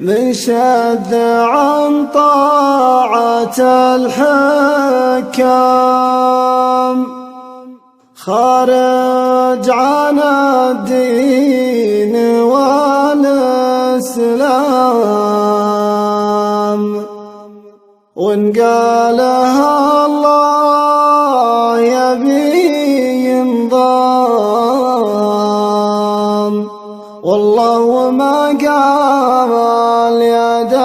من شد عن طاعة الحكام خارج عن الدين والإسلام، وإن قالها الله يبي ينضام، والله وما قال يا داعش.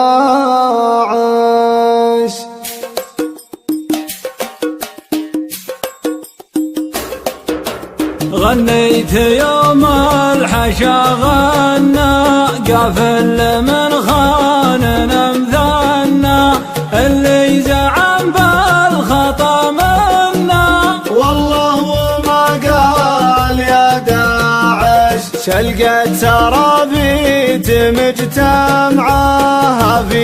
غنيت يوم الحشا غنى قافل من خاننا مثنى، اللي زعم بالخطا منا، والله وما قال يا داعش. شلقت سرابيت مجتمعة في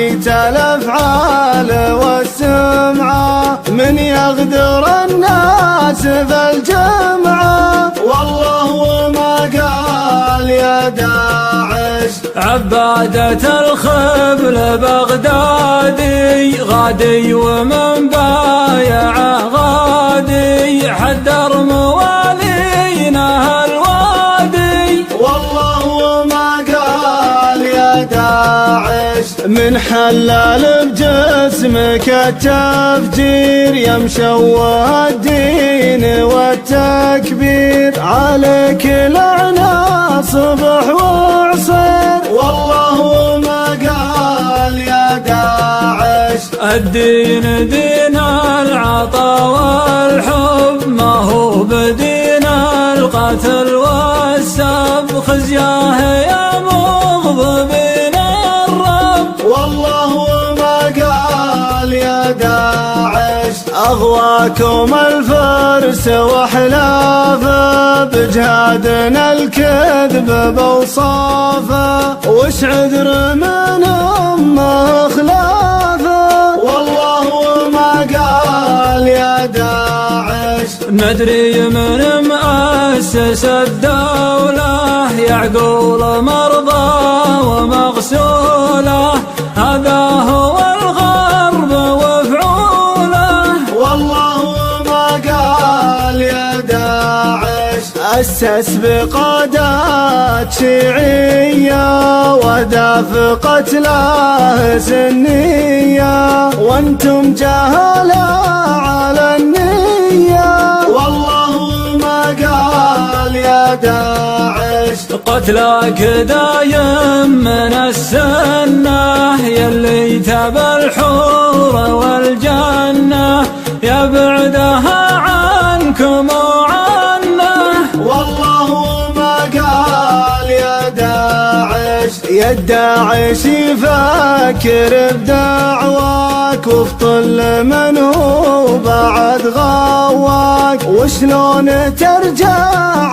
الأفعال والسمعة، من يغدر الناس بالجمعة، والله وما قال يا داعش. عبادة الخبل بغدادي غادي، ومن بايعه غادي، حدر موالينا الوادي، والله وما قال يا داعش. من حلال بجسمك التفجير، يا مشوه الدين والتكبير، عليك لعنة صبح وعصير، والله وما قال يا داعش. الدين دين العطا والحب، ما هو بدين القتل والسب، خزياه يا مغضبين الرب، والله وما قال يا داعش. أغواكم الفرس وحلافه، بجهادنا الكذب بوصافه، وش عذر من أمه خلافه، والله وما قال يا داعش. ندري من مؤسس الدولة، يعقول مرضى ومغسوله، هذا هو الغرب وفعوله، والله وما قال يا داعش. أسس بقادات شيعية، وداف قتلاه سنية، وانتم جهلة على النية، والله وما قال يا داعش. قتلاك دايم من السنة، يلي تبى الحور والجنة، يبعدها عنكم وعنه، والله وما قال يا داعش. يا الداعش يفكر بدعواك، وفطل من هو بعد غواك، وشلون ترجع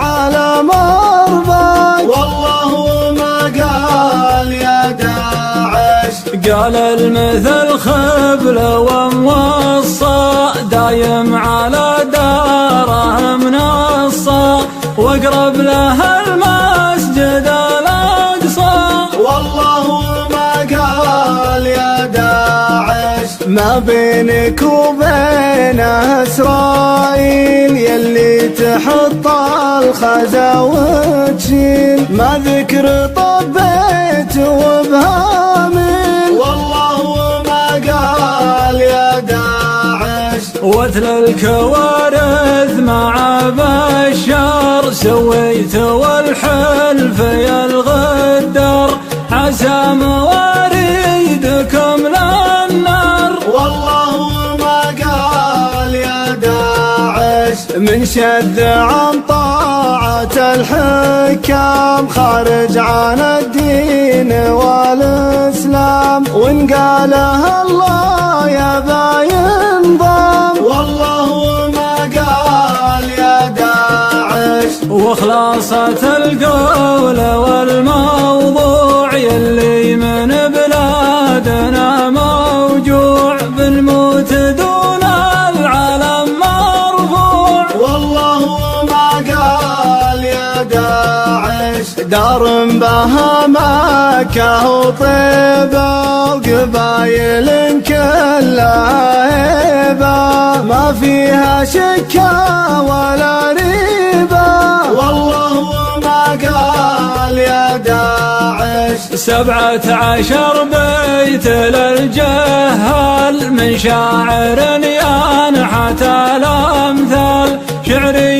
على مرضاك، والله وما قال يا داعش. قال المثل خبل وموصى، دايم على داره منصة، واقرب له المسجد الأقصى، والله وما قال يا داعش. ما بينك وبينه إسرائيل، يلي تحط الخزا وتشيل، ما ذكر طبيت وبهامل، والله وما قال يا داعش. وثل الكوارث مع بشار، سويت والحلف يا الغدار، عسى مواريدكم للنار، والله وما قال يا داعش. من شد عن طاعة الحكام، خارج عن الدين والإسلام، وإن قالها الله يبا ينضام، والله وما قال يا داعش. وخلاصة القول والموضوع، يلي من بلادنا موجوع، بنموت دون العلم مرفوع، والله وما قال يا داعش. دار بها مكة وطيبة وقبايل كلها هيبة ما فيها شكا ولا ريبة والله وما قال يا داعش 17 بيت للجهال من شاعر ينحت الأمثال شعري